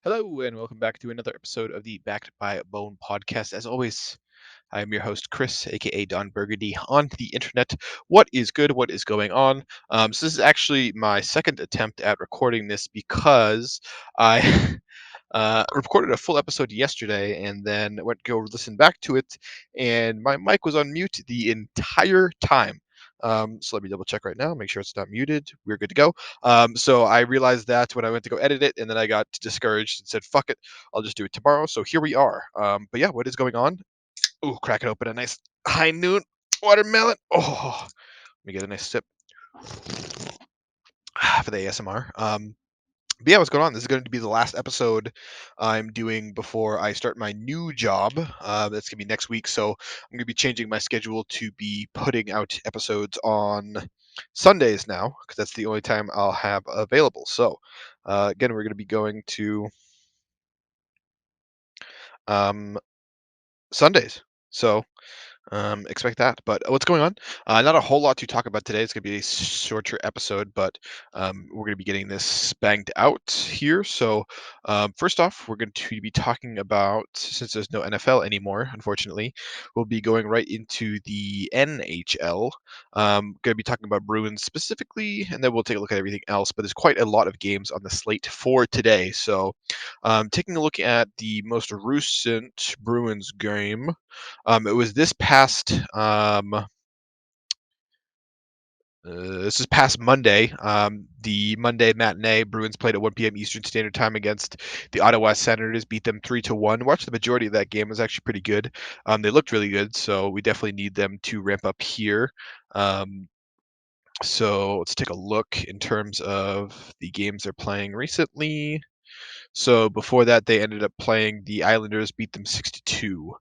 Hello, and welcome back to another episode of the Backed by Bone podcast. As always, I am your host, Chris, aka Don Burgundy, on the internet. What is good? What is going on? So, this is actually my second attempt at recording this because I recorded a full episode yesterday and then went to go listen back to it, and my mic was on mute the entire time. So let me double check right now, make sure it's not muted. We're good to go. So I realized that when I went to go edit it, and then I got discouraged and said, "Fuck it, I'll just do it tomorrow." So here we are. But yeah, what is going on? Ooh, cracking open a nice high noon watermelon. Oh, let me get a nice sip for the ASMR. But yeah, what's going on? This is going to be the last episode I'm doing before I start my new job. That's going to be next week. So I'm going to be changing my schedule to be putting out episodes on Sundays now, because that's the only time I'll have available. So again, we're going to be going to um, Sundays. So expect that. But what's going on? Not a whole lot to talk about today. It's going to be a shorter episode, but we're going to be getting this banged out here. So, first off, we're going to be talking about, since there's no NFL anymore, unfortunately, we'll be going right into the NHL. Going to be talking about Bruins specifically, and then we'll take a look at everything else. But there's quite a lot of games on the slate for today. So, taking a look at the most recent Bruins game. It was this is past Monday. The Monday matinee, Bruins played at 1 p.m. Eastern Standard Time against the Ottawa Senators, beat them 3-1. Watched the majority of that game; it was actually pretty good. They looked really good, so we definitely need them to ramp up here. Um, so let's take a look in terms of the games they're playing recently. So before that, they ended up playing the Islanders, beat them 6-2.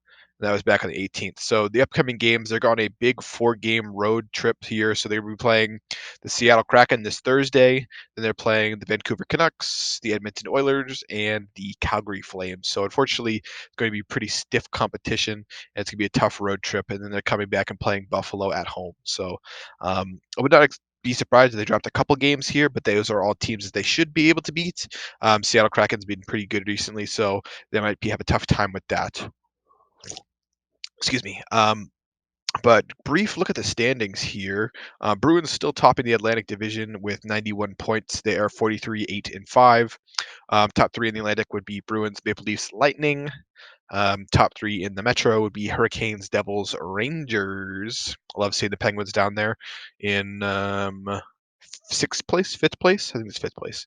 That was back on the 18th. So the upcoming games, they're on a big 4-game road trip here. So they'll be playing the Seattle Kraken this Thursday. Then they're playing the Vancouver Canucks, the Edmonton Oilers, and the Calgary Flames. So unfortunately, it's going to be pretty stiff competition, and it's going to be a tough road trip. And then they're coming back and playing Buffalo at home. So I would not be surprised if they dropped a couple games here, but those are all teams that they should be able to beat. Seattle Kraken's been pretty good recently, so they might have a tough time with that. Excuse me. But brief look at the standings here. Bruins still topping the Atlantic Division with 91 points. They are 43, 8, and 5. Top three in the Atlantic would be Bruins, Maple Leafs, Lightning. Top three in the Metro would be Hurricanes, Devils, Rangers. I love seeing the Penguins down there in sixth place, fifth place. I think it's fifth place.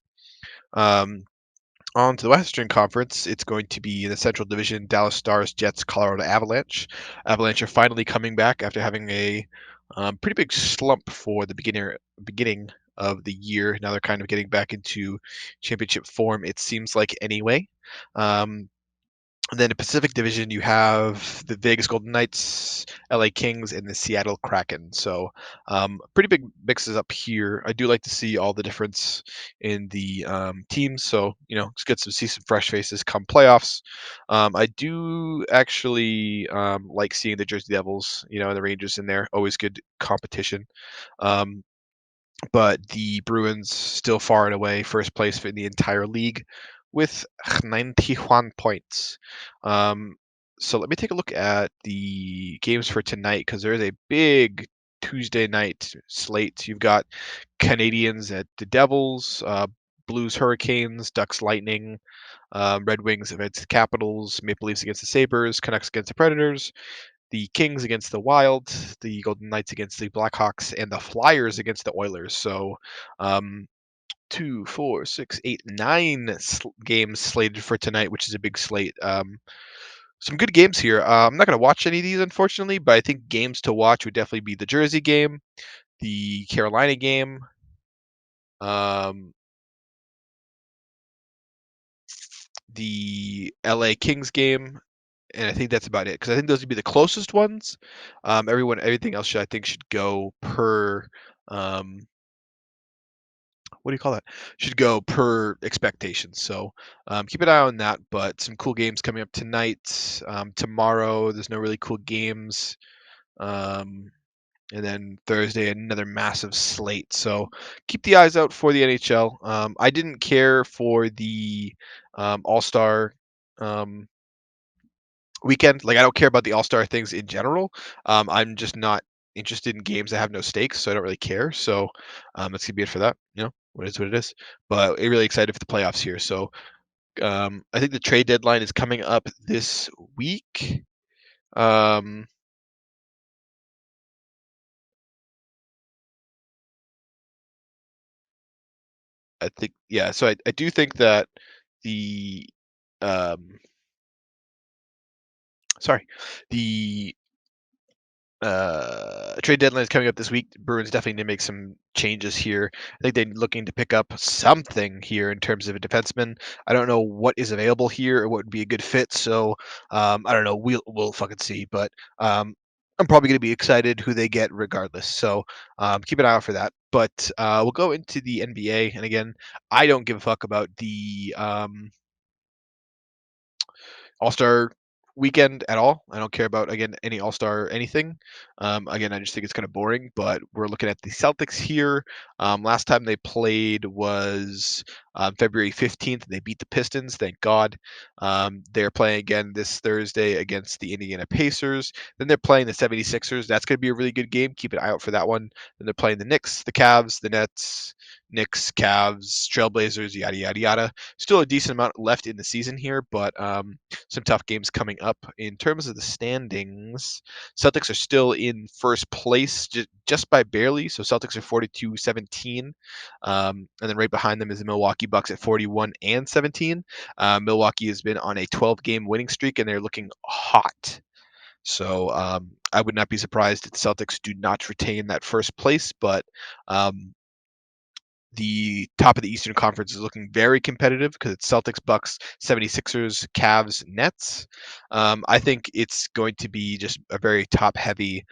On to the Western Conference, it's going to be in the Central Division, Dallas Stars, Jets, Colorado Avalanche. Avalanche are finally coming back after having a pretty big slump for the beginning of the year. Now they're kind of getting back into championship form, it seems like, anyway. Um, and then the Pacific Division, you have the Vegas Golden Knights, LA Kings, and the Seattle Kraken. So, pretty big mixes up here. I do like to see all the difference in the teams. So, let's see some fresh faces come playoffs. I do actually like seeing the Jersey Devils, and the Rangers in there. Always good competition. Um, but the Bruins still far and away first place in the entire league with 91 points. Um, so let me take a look at the games for tonight because there is a big Tuesday night slate. You've got Canadians at the Devils, Blues Hurricanes, Ducks Lightning, Red Wings against the Capitals, Maple Leafs against the Sabres, Canucks against the Predators, the Kings against the Wild, the Golden Knights against the Blackhawks, and the Flyers against the Oilers. So, um, 2, 4, 6, 8, 9 games slated for tonight, which is a big slate. Some good games here. I'm not going to watch any of these, unfortunately, but I think games to watch would definitely be the Jersey game, the Carolina game, um, the LA Kings game, and I think that's about it because I think those would be the closest ones. Everything else should go per um, what do you call that? Should go per expectations. So keep an eye on that. But some cool games coming up tonight. Tomorrow, there's no really cool games. Um, and then Thursday another massive slate. So keep the eyes out for the NHL. I didn't care for the All Star um, weekend. Like I don't care about the All Star things in general. I'm just not interested in games that have no stakes, so I don't really care. So that's gonna be it for that. What is what it is. But really excited for the playoffs here. So I think the trade deadline is coming up this week. Um, I think yeah. So I do think that the um, sorry, the trade deadline is coming up this week. Bruins definitely need to make some changes here. I think they're looking to pick up something here in terms of a defenseman. I don't know what is available here or what would be a good fit. So I don't know. We'll fucking see. But I'm probably going to be excited who they get regardless. So keep an eye out for that. But we'll go into the NBA. And again, I don't give a fuck about the all-Star weekend at all. I don't care about again any all-star anything. Again, I just think it's kind of boring. But we're looking at the Celtics here. Last time they played was February 15th. They beat the Pistons. Thank God. They're playing again this Thursday against the Indiana Pacers. Then they're playing the 76ers. That's going to be a really good game. Keep an eye out for that one. Then they're playing the Knicks, the Cavs, the Nets. Knicks, Cavs, Trailblazers, yada yada yada. Still a decent amount left in the season here, but some tough games coming up. In terms of the standings, Celtics are still in first place just by barely. So Celtics are 42-17. And then right behind them is the Milwaukee Bucks at 41 and 17. Milwaukee has been on a 12-game winning streak and they're looking hot. So I would not be surprised if the Celtics do not retain that first place, but the top of the Eastern Conference is looking very competitive because it's Celtics, Bucks, 76ers, Cavs, Nets. I think it's going to be just a very top heavy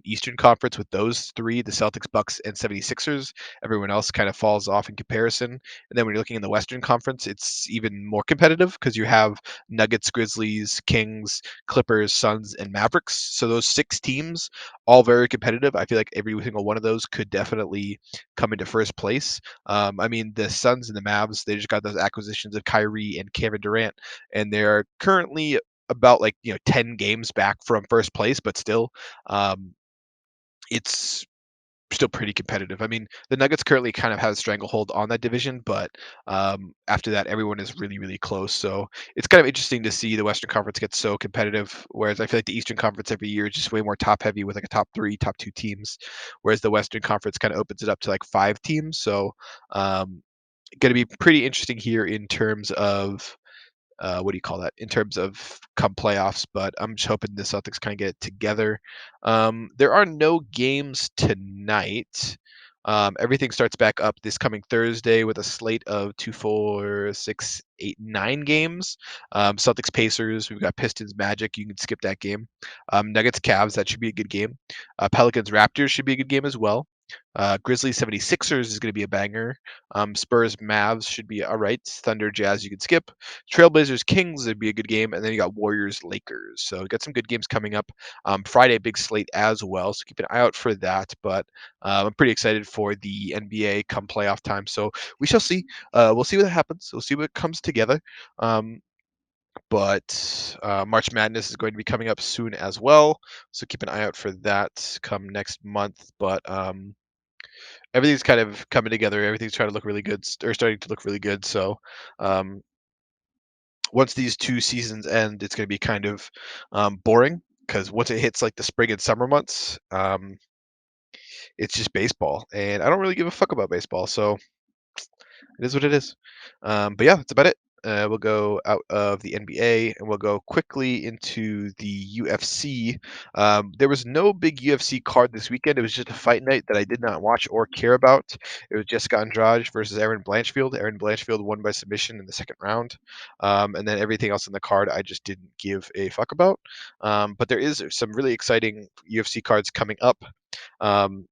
Eastern Conference with those three, the Celtics, Bucks, and 76ers. Everyone else kind of falls off in comparison. And then when you're looking in the Western Conference, it's even more competitive because you have Nuggets, Grizzlies, Kings, Clippers, Suns, and Mavericks. So those six teams, all very competitive. I feel like every single one of those could definitely come into first place. I mean, the Suns and the Mavs, they just got those acquisitions of Kyrie and Kevin Durant, and they're currently about 10 games back from first place, but still, um, it's still pretty competitive. I mean, the Nuggets currently kind of have a stranglehold on that division, but after that, everyone is really, really close. So it's kind of interesting to see the Western Conference get so competitive, whereas I feel like the Eastern Conference every year is just way more top heavy with like a top three, top two teams, whereas the Western Conference kind of opens it up to like five teams. So going to be pretty interesting here in terms of what do you call that? In terms of come playoffs, but I'm just hoping the Celtics kind of get it together. There are no games tonight. Everything starts back up this coming Thursday with a slate of 2, 4, 6, 8, 9 games. Celtics, Pacers. We've got Pistons, Magic. You can skip that game. Nuggets, Cavs. That should be a good game. Pelicans, Raptors should be a good game as well. Grizzlies, 76ers is going to be a banger. Spurs, Mavs should be all right. Thunder, Jazz, you can skip. Trailblazers, Kings would be a good game, and then you got Warriors, Lakers. So we got some good games coming up. Friday, big slate as well, so keep an eye out for that. But I'm pretty excited for the NBA come playoff time. So we shall see. We'll see what happens. We'll see what comes together. Um, but March Madness is going to be coming up soon as well, so keep an eye out for that come next month. But everything's kind of coming together. Everything's trying to look really good, or starting to look really good. So um, once these two seasons end, it's going to be kind of boring because once it hits like the spring and summer months, it's just baseball, and I don't really give a fuck about baseball. So it is what it is. But yeah, that's about it. We'll go out of the NBA and we'll go quickly into the UFC. There was no big UFC card this weekend. It was just a fight night that I did not watch or care about. It was Jessica Andrade versus Aaron Blanchfield. Aaron Blanchfield won by submission in the second round. And then everything else in the card I just didn't give a fuck about. But there is some really exciting UFC cards coming up. Um,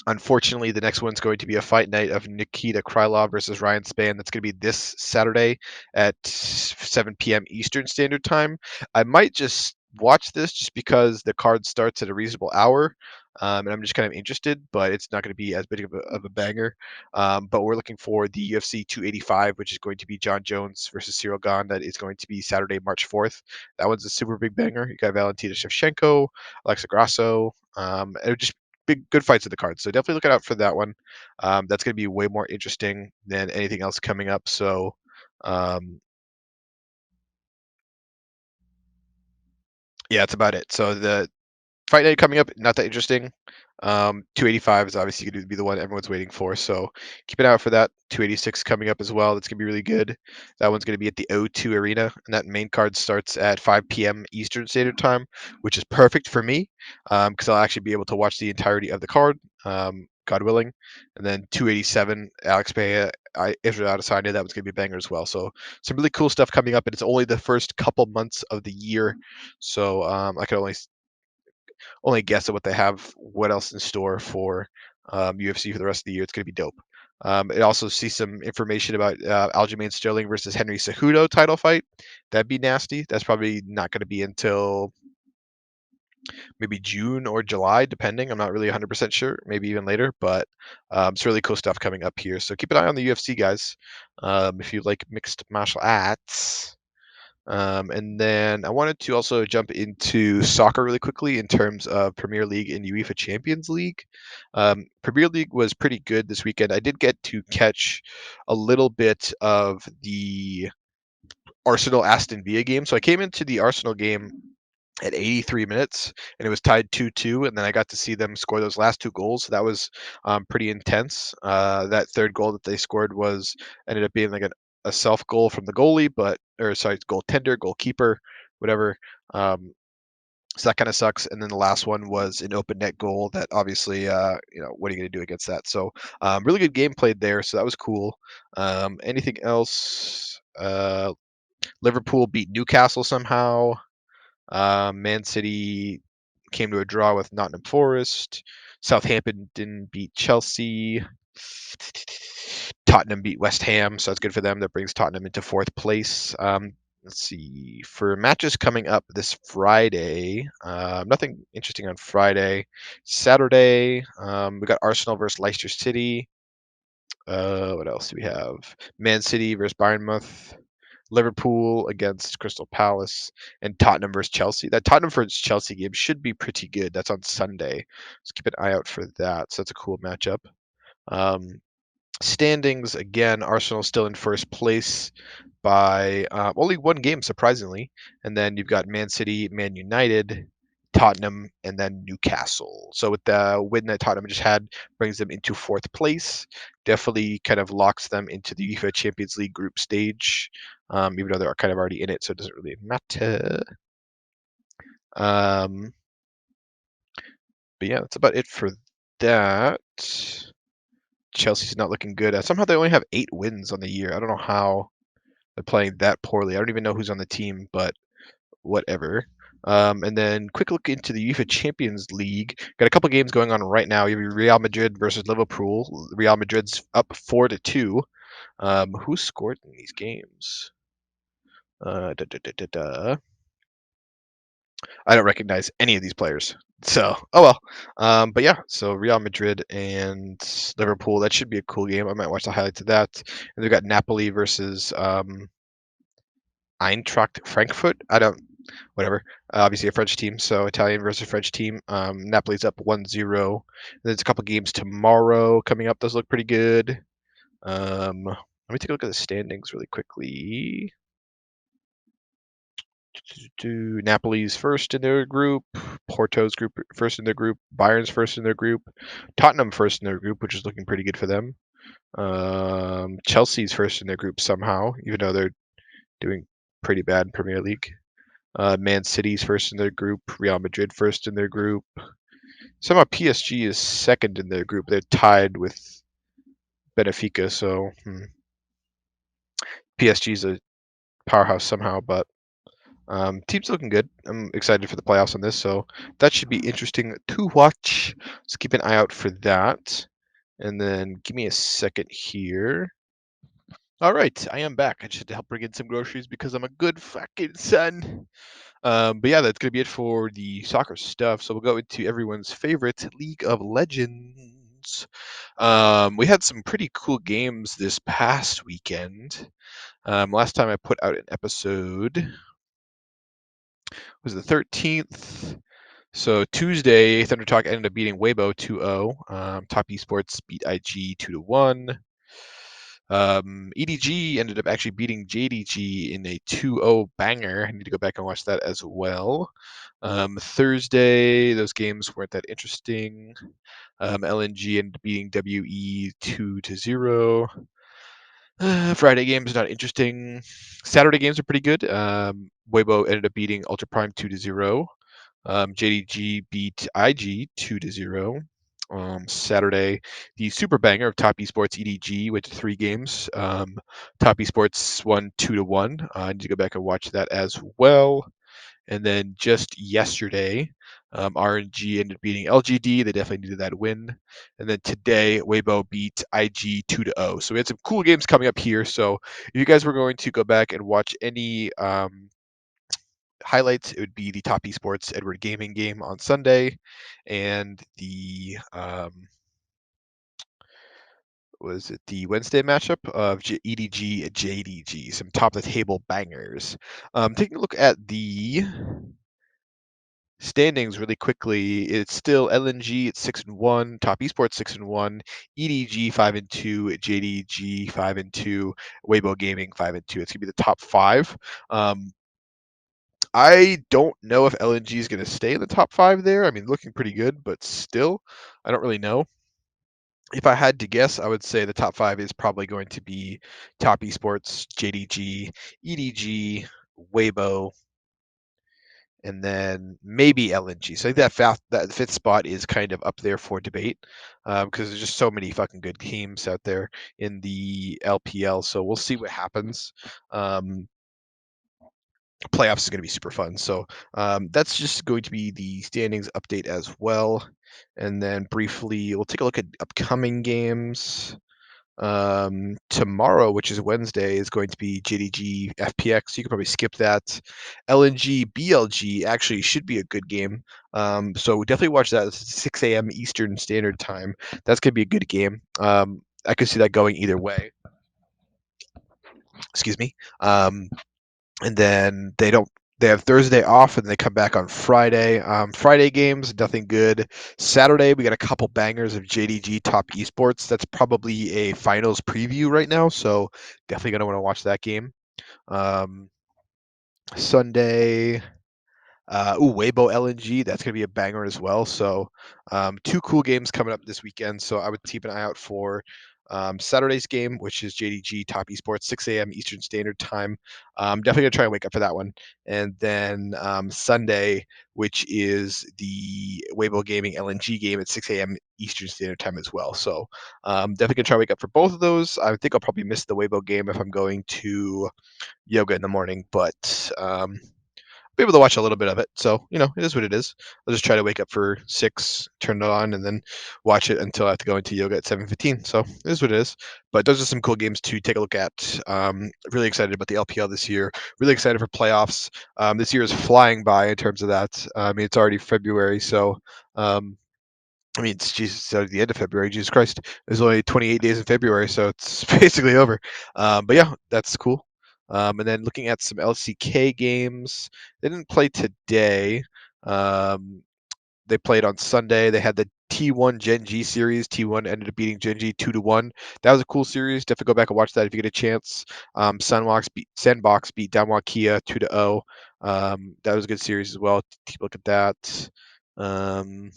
Unfortunately, the next one's going to be a fight night of Nikita Krylov versus Ryan Spann. That's going to be this Saturday at 7 p.m. Eastern Standard Time. I might just watch this just because the card starts at a reasonable hour, and I'm just kind of interested, but it's not going to be as big of a banger. But we're looking for the UFC 285, which is going to be John Jones versus Cyril Gane. That is going to be Saturday, March 4th. That one's a super big banger. You got Valentina Shevchenko, Alexa Grasso, and just big good fights in the card. So definitely look out for that one. That's going to be way more interesting than anything else coming up. So um, yeah, that's about it. So the Fight Night coming up, not that interesting. 285 is obviously going to be the one everyone's waiting for, so keep an eye out for that. 286 coming up as well. That's going to be really good. That one's going to be at the O2 Arena, and that main card starts at 5 p.m. Eastern Standard Time, which is perfect for me because I'll actually be able to watch the entirety of the card, God willing. And then 287, Alex Pereira, Israel Adesanya, that was going to be a banger as well. So some really cool stuff coming up, and it's only the first couple months of the year, so I can only guess at what they have, what else in store for UFC for the rest of the year. It's going to be dope. It also sees some information about Aljamain Sterling versus Henry Cejudo title fight. That'd be nasty. That's probably not going to be until maybe June or July, depending. I'm not really 100% sure. Maybe even later, but it's really cool stuff coming up here. So keep an eye on the UFC, guys. If you like mixed martial arts. And then I wanted to also jump into soccer really quickly in terms of Premier League and UEFA Champions League. Premier League was pretty good this weekend. I did get to catch a little bit of the Arsenal Aston Villa game. So I came into the Arsenal game at 83 minutes and it was tied 2-2, and then I got to see them score those last two goals. So that was pretty intense. That third goal that they scored was ended up being like a self goal from the goalie, but or sorry, goaltender, goalkeeper, whatever. So that kind of sucks. And then the last one was an open net goal that obviously, what are you going to do against that? So really good game played there. So that was cool. Anything else? Liverpool beat Newcastle somehow. Man City came to a draw with Nottingham Forest. Southampton didn't beat Chelsea. Tottenham beat West Ham, so that's good for them. That brings Tottenham into fourth place. Let's see. For matches coming up this Friday, nothing interesting on Friday. Saturday, we got Arsenal versus Leicester City. What else do we have? Man City versus Bournemouth. Liverpool against Crystal Palace, and Tottenham versus Chelsea. That Tottenham versus Chelsea game should be pretty good. That's on Sunday, so keep an eye out for that. So that's a cool matchup. Um, Standings again, Arsenal still in first place by only one game, surprisingly. And then you've got Man City, Man United, Tottenham, and then Newcastle. So with the win that Tottenham just had, brings them into fourth place. Definitely kind of locks them into the UEFA Champions League group stage, even though they're kind of already in it, so it doesn't really matter. Um, but yeah, that's about it for that. Chelsea's not looking good. Somehow they only have 8 wins on the year. I don't know how they're playing that poorly. I don't even know who's on the team, but whatever. And then quick look into the UEFA Champions League. Got a couple games going on right now. You have Real Madrid versus Liverpool. Real Madrid's up 4-2. Who scored in these games? Da, da, da, da, da. I don't recognize any of these players. So, oh well. But yeah, so Real Madrid and Liverpool, that should be a cool game. I might watch the highlights of that. And they've got Napoli versus Eintracht Frankfurt. I don't, whatever. Obviously a French team, so Italian versus French team. Napoli's up 1-0. There's a couple games tomorrow coming up. Those look pretty good. Let me take a look at the standings really quickly. Napoli's first in their group, Porto's group first in their group, Bayern's first in their group, Tottenham first in their group, which is looking pretty good for them. Chelsea's first in their group somehow, even though they're doing pretty bad in Premier League. Man City's first in their group, Real Madrid first in their group. Somehow PSG is second in their group. They're tied with Benfica, so PSG's a powerhouse somehow, but team's looking good. I'm excited for the playoffs on this, so that should be interesting to watch. So keep an eye out for that. And then give me a second here. All right, I am back. I just had to help bring in some groceries because I'm a good fucking son. But yeah, that's gonna be it for the soccer stuff. So we'll go into everyone's favorite League of Legends. We had some pretty cool games this past weekend. Last time I put out an episode was the 13th. So Tuesday, Thunder Talk ended up beating Weibo 2-0. Top Esports beat IG 2-1. EDG ended up actually beating JDG in a 2-0 banger. I need to go back and watch that as well. Thursday, those games weren't that interesting. LNG ended up beating WE 2-0. Friday games not interesting. Saturday games are pretty good. Weibo ended up beating Ultra Prime 2-0. JDG beat IG 2-0. Saturday, the super banger of Top Esports EDG went to 3 games. Top Esports won 2-1. I need to go back and watch that as well. And then just yesterday, RNG ended up beating LGD. They definitely needed that win. And then today, Weibo beat IG 2-0. So we had some cool games coming up here. So if you guys were going to go back and watch any highlights, it would be the Top Esports Edward Gaming game on Sunday, and the was it the Wednesday matchup of EDG and JDG, some top of the table bangers. Taking a look at the standings really quickly, it's still LNG at 6-1, Top Esports 6-1, EDG 5-2, JDG 5-2, Weibo Gaming 5-2. It's gonna be the top five. I don't know if LNG is going to stay in the top five there. I mean, looking pretty good, but still, I don't really know. If I had to guess, I would say the top five is probably going to be Top Esports, JDG, EDG, Weibo, and then maybe LNG. So I think that fifth spot is kind of up there for debate because there's just so many fucking good teams out there in the LPL. So we'll see what happens. Playoffs is going to be super fun. So that's just going to be the standings update as well. And then briefly, we'll take a look at upcoming games. Tomorrow, which is Wednesday, is going to be JDG FPX. You can probably skip that. LNG BLG actually should be a good game. So definitely watch that. It's 6 a.m. Eastern Standard Time. That's going to be a good game. I could see that going either way. Excuse me. And then they have Thursday off and they come back on Friday. Friday games, nothing good. Saturday, we got a couple bangers of JDG Top Esports. That's probably a finals preview right now, so definitely gonna want to watch that game. Um, Sunday, Weibo LNG, that's gonna be a banger as well. So, 2 cool games coming up this weekend. So I would keep an eye out for Saturday's game, which is JDG Top Esports, 6 a.m. Eastern Standard Time. I'm definitely gonna try and wake up for that one. And then Sunday, which is the Weibo Gaming LNG game at 6 a.m. Eastern Standard Time as well. So definitely gonna try and wake up for both of those. I think I'll probably miss the Weibo game if I'm going to yoga in the morning, but be able to watch a little bit of it. So, it is what it is. I'll just try to wake up for 6, turn it on, and then watch it until I have to go into yoga at 7:15. So it is what it is. But those are some cool games to take a look at. Really excited about the LPL this year. Really excited for playoffs. This year is flying by in terms of that. I mean, it's already February, so um, I mean, it's Jesus, so the end of February. Jesus Christ, there's only 28 days in February, so it's basically over. But yeah, that's cool. And then looking at some LCK games, they didn't play today. Um, they played on Sunday. They had the T1 Gen G series. T1 ended up beating Gen G 2-1. That was a cool series. Definitely go back and watch that if you get a chance. Sandbox beat Danwha Kia 2-0. That was a good series as well. Take a look at that. Um,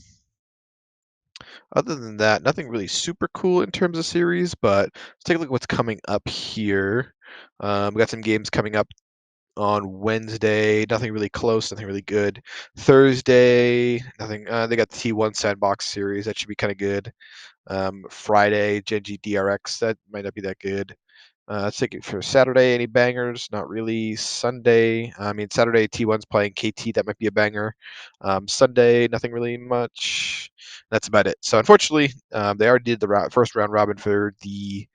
Other than that, nothing really super cool in terms of series, but let's take a look at what's coming up here. We got some games coming up on Wednesday. Nothing really close, nothing really good. Thursday, nothing. They got the T1 Sandbox series. That should be kind of good. Friday, Genji DRX. That might not be that good. Let's take it for Saturday. Any bangers? Not really. Sunday. I mean, Saturday T1's playing KT. That might be a banger. Sunday, nothing really much. That's about it. So unfortunately, they already did the first round robin for the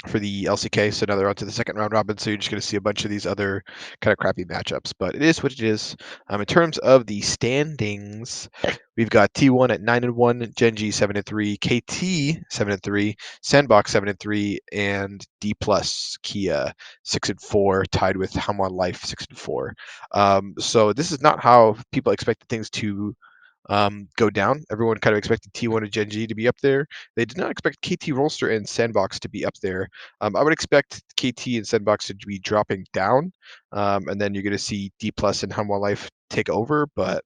for the LCK, so now they're on to the second round robin, so you're just gonna see a bunch of these other kind of crappy matchups, but it is what it is. In terms of the standings, we've got T1 at 9-1, Genji 7-3, KT 7-3, Sandbox 7-3, and D plus Kia 6-4, tied with Hamon Life 6-4. So this is not how people expected things to go down. Everyone kind of expected T1 and Gen G to be up there. They did not expect KT Rolster and Sandbox to be up there. I would expect KT and Sandbox to be dropping down, and then you're going to see D Plus and Hanwha Life take over. But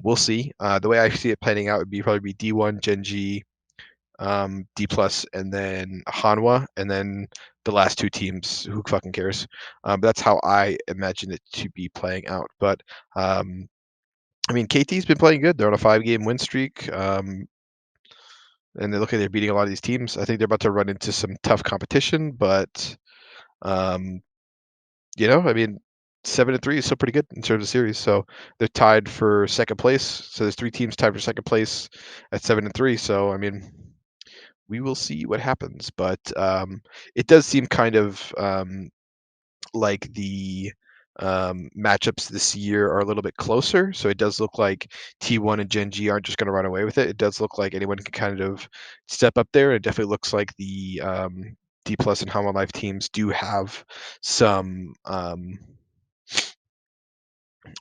we'll see. The way I see it planning out would be probably be D1, Gen G, D Plus, and then Hanwha, and then the last two teams. Who fucking cares? But that's how I imagine it to be playing out. But I mean, KT's been playing good. They're on a 5-game win streak, and they look like they're beating a lot of these teams. I think they're about to run into some tough competition, but um, I mean, 7-3 is still pretty good in terms of series. So they're tied for second place. So there's 3 teams tied for second place at 7-3. So I mean, we will see what happens, but it does seem kind of like the matchups this year are a little bit closer. So it does look like T1 and Gen G aren't just going to run away with it. It does look like anyone can kind of step up there. It definitely looks like the D Plus and Hama Life teams do have some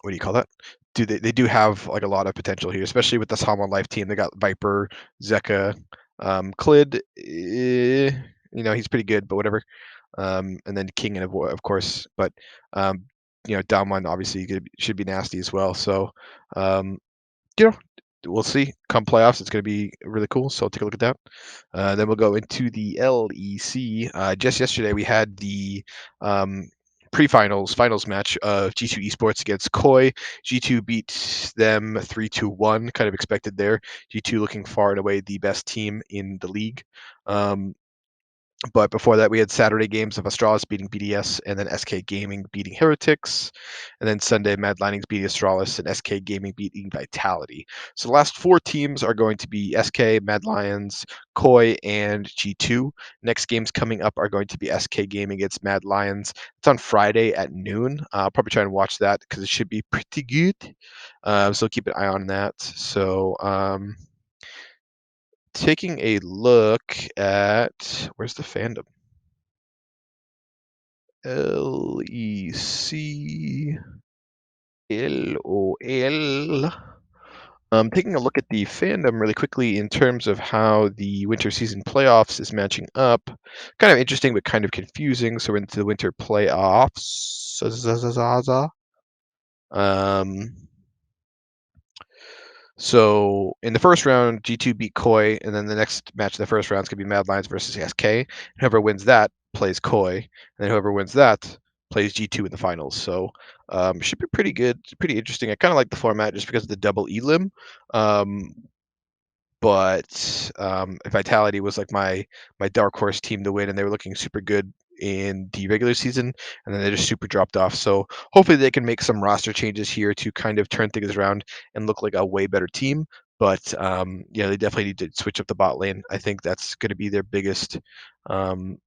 what do you call that? They do have like a lot of potential here, especially with this Hama Life team. They got Viper, Zeka, Clid. He's pretty good, but whatever. And then King and of course, but um, down one obviously should be nasty as well. So um, you know, we'll see. Come playoffs, it's going to be really cool. So take a look at that. Then we'll go into the LEC. Just yesterday we had the pre-finals finals match of G2 Esports against Koi. G2 beat them 3-1. Kind of expected there. G2 looking far and away the best team in the league. But before that, we had Saturday games of Astralis beating BDS, and then SK Gaming beating Heretics, and then Sunday Mad Linings beating Astralis, and SK Gaming beating Vitality. So the last 4 teams are going to be SK, Mad Lions, Koi, and G2. Next games coming up are going to be SK Gaming against Mad Lions. It's on Friday at noon. I'll probably try and watch that because it should be pretty good. So keep an eye on that. So taking a look at where's the fandom? LEC LOL. Taking a look at the fandom really quickly in terms of how the winter season playoffs is matching up. Kind of interesting, but kind of confusing. So we're into the winter playoffs. Um, So in the first round, G2 beat Koi, and then the next match in the first round is gonna be Mad Lions versus SK. Whoever wins that plays Koi, and then whoever wins that plays G2 in the finals. So should be pretty good, pretty interesting. I kind of like the format just because of the double elim. Um, but Vitality was like my dark horse team to win, and they were looking super good in the regular season, and then they just super dropped off. So hopefully they can make some roster changes here to kind of turn things around and look like a way better team. But they definitely need to switch up the bot lane. I think that's going to be their biggest um,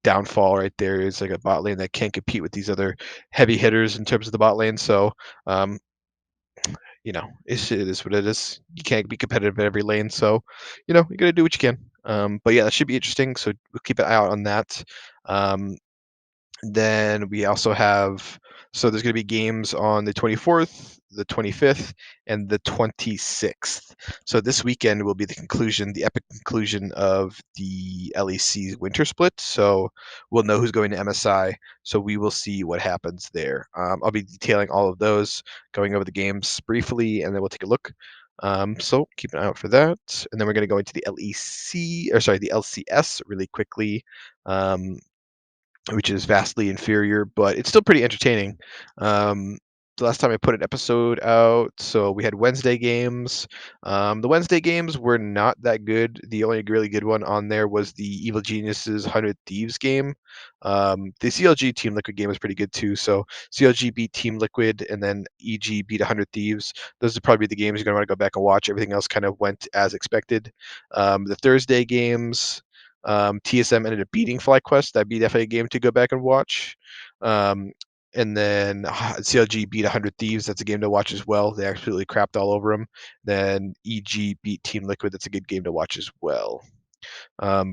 downfall right there. Is like a bot lane that can't compete with these other heavy hitters in terms of the bot lane. So um, it is what it is. You can't be competitive in every lane, so you gotta do what you can. But yeah, that should be interesting. So we'll keep an eye out on that. Um, then we also have there's going to be games on the 24th, the 25th, and the 26th. So this weekend will be the epic conclusion of the LEC winter split. So we'll know who's going to MSI. So we will see what happens there. I'll be detailing all of those, going over the games briefly, and then we'll take a look. So keep an eye out for that. And then we're going to go into the the LCS really quickly. Which is vastly inferior, but it's still pretty entertaining. The last time I put an episode out, so we had Wednesday games. The Wednesday games were not that good. The only really good one on there was the Evil Geniuses 100 Thieves game. The CLG Team Liquid game was pretty good too. So CLG beat Team Liquid, and then EG beat 100 Thieves. Those are probably the games you're going to want to go back and watch. Everything else kind of went as expected. The Thursday games. TSM ended up beating FlyQuest. That'd be definitely a game to go back and watch. Um, and then CLG beat 100 Thieves. That's a game to watch as well. They absolutely crapped all over them. Then EG beat Team Liquid. That's a good game to watch as well.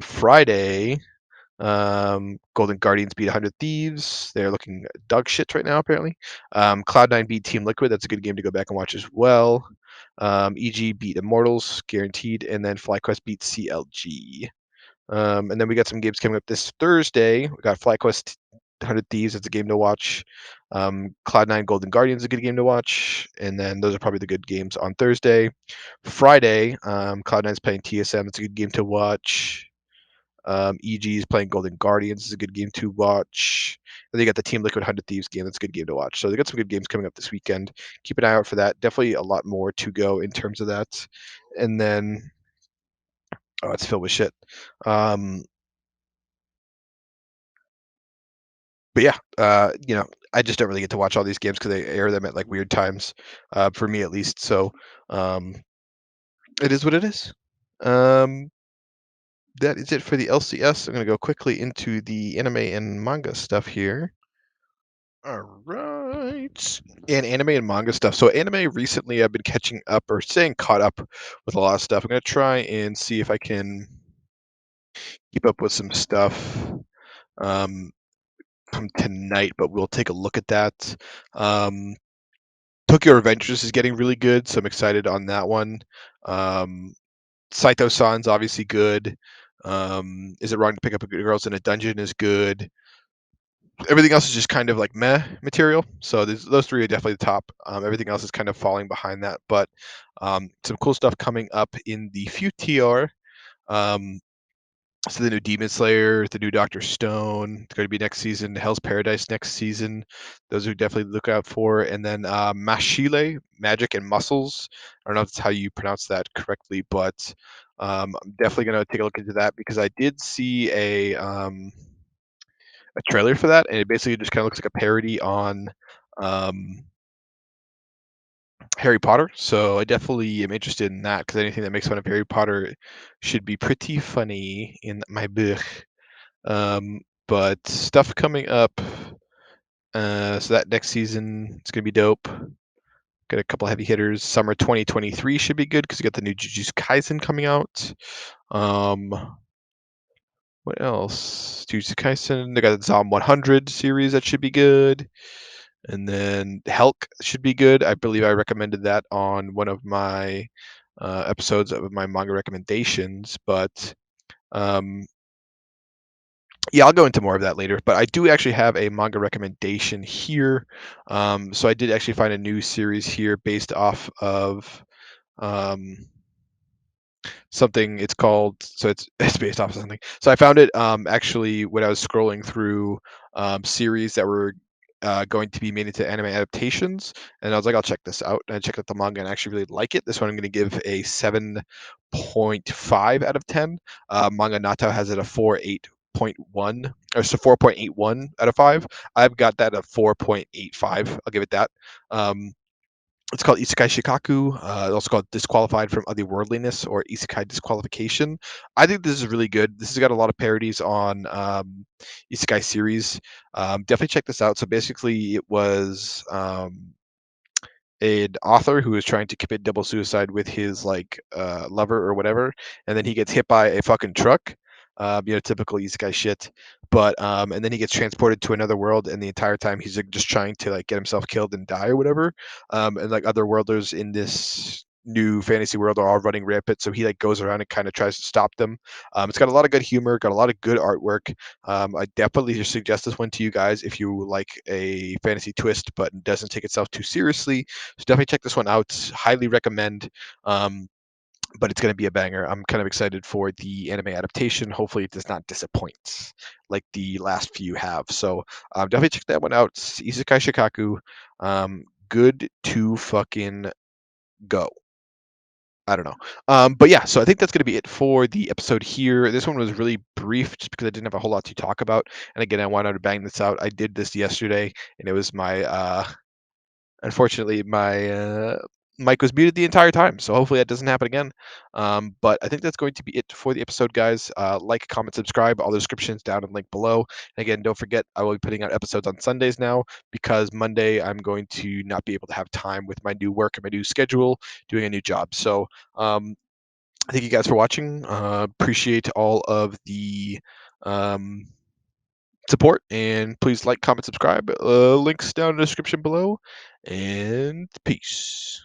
Friday, Golden Guardians beat 100 Thieves. They're looking dog shit right now, apparently. Cloud9 beat Team Liquid. That's a good game to go back and watch as well. EG beat Immortals, guaranteed. And then FlyQuest beat CLG. And then we got some games coming up this Thursday. We got FlyQuest 100 Thieves. It's a game to watch. Cloud9 Golden Guardians is a good game to watch. And then those are probably the good games on Thursday. Friday, Cloud9 is playing TSM. It's a good game to watch. EG is playing Golden Guardians. It's a good game to watch. And they got the Team Liquid 100 Thieves game. That's a good game to watch. So they got some good games coming up this weekend. Keep an eye out for that. Definitely a lot more to go in terms of that. And then, oh, it's filled with shit. But yeah, I just don't really get to watch all these games because they air them at like weird times, for me at least. So um, it is what it is. Um, that is it for the LCS. I'm gonna go quickly into the anime and manga stuff here. All right, and anime and manga stuff. So anime recently, I've been catching up or staying caught up with a lot of stuff. I'm gonna try and see if I can keep up with some stuff. Um, from tonight, but we'll take a look at that. Um, Tokyo Revengers is getting really good, so I'm excited on that one. Um, Saito-san's obviously good. Is It Wrong to Pick Up Girls in a Dungeon is good. Everything else is just kind of like meh material. So those three are definitely the top. Everything else is kind of falling behind that, but some cool stuff coming up in the future. Um, So the new Demon Slayer, the new Doctor Stone, it's going to be next season. Hell's Paradise next season. Those are definitely look out for. And then Mashile, Magic and Muscles. I don't know if that's how you pronounce that correctly, but I'm definitely going to take a look into that because I did see a trailer for that, and it basically just kind of looks like a parody on um, Harry Potter. So I definitely am interested in that because anything that makes fun of Harry Potter should be pretty funny in my book. But stuff coming up. So that next season it's gonna be dope. Got a couple heavy hitters. Summer 2023 should be good because you got the new Jujutsu Kaisen coming out. Um, what else? Jujutsu Kaisen. They got the Zom 100 series that should be good. And then Helk should be good. I believe I recommended that on one of my episodes of my manga recommendations. But um, yeah, I'll go into more of that later, but I do actually have a manga recommendation here. So I did actually find a new series here based off of um, something. It's called so it's it's based off of something. So I found it actually when I was scrolling through series that were going to be made into anime adaptations, and I was like, I'll check this out. And I checked out the manga and I actually really like it. This one I'm going to give a 7.5 out of 10. Manga Nata has it a 4.81 or so 4.81 out of 5. I've got that at 4.85. I'll give it that. Um, it's called Isekai Shikaku, also called Disqualified from Otherworldliness or Isekai Disqualification. I think this is really good. This has got a lot of parodies on Isekai series. Definitely check this out. So basically, it was an author who is trying to commit double suicide with his like lover or whatever, and then he gets hit by a fucking truck. Typical isekai shit. But and then he gets transported to another world, and the entire time he's like, just trying to like get himself killed and die or whatever. And like other worlders in this new fantasy world are all running rampant, so he like goes around and kind of tries to stop them. It's got a lot of good humor, got a lot of good artwork. I definitely suggest this one to you guys if you like a fantasy twist but doesn't take itself too seriously. So definitely check this one out. Highly recommend. But it's going to be a banger. I'm kind of excited for the anime adaptation. Hopefully, it does not disappoint like the last few have. So definitely check that one out. It's Isekai Shikaku. Good to fucking go. I don't know. But yeah, so I think that's going to be it for the episode here. This one was really brief just because I didn't have a whole lot to talk about. And again, I wanted to bang this out. I did this yesterday, and it was my unfortunately my mic was muted the entire time, so hopefully that doesn't happen again. But I think that's going to be it for the episode, guys. Like, comment, subscribe. All the descriptions down and link below. And again, don't forget, I will be putting out episodes on Sundays now because Monday I'm going to not be able to have time with my new work and my new schedule, doing a new job. So thank you guys for watching. Appreciate all of the um, support, and please like, comment, subscribe. Links down in the description below, and peace.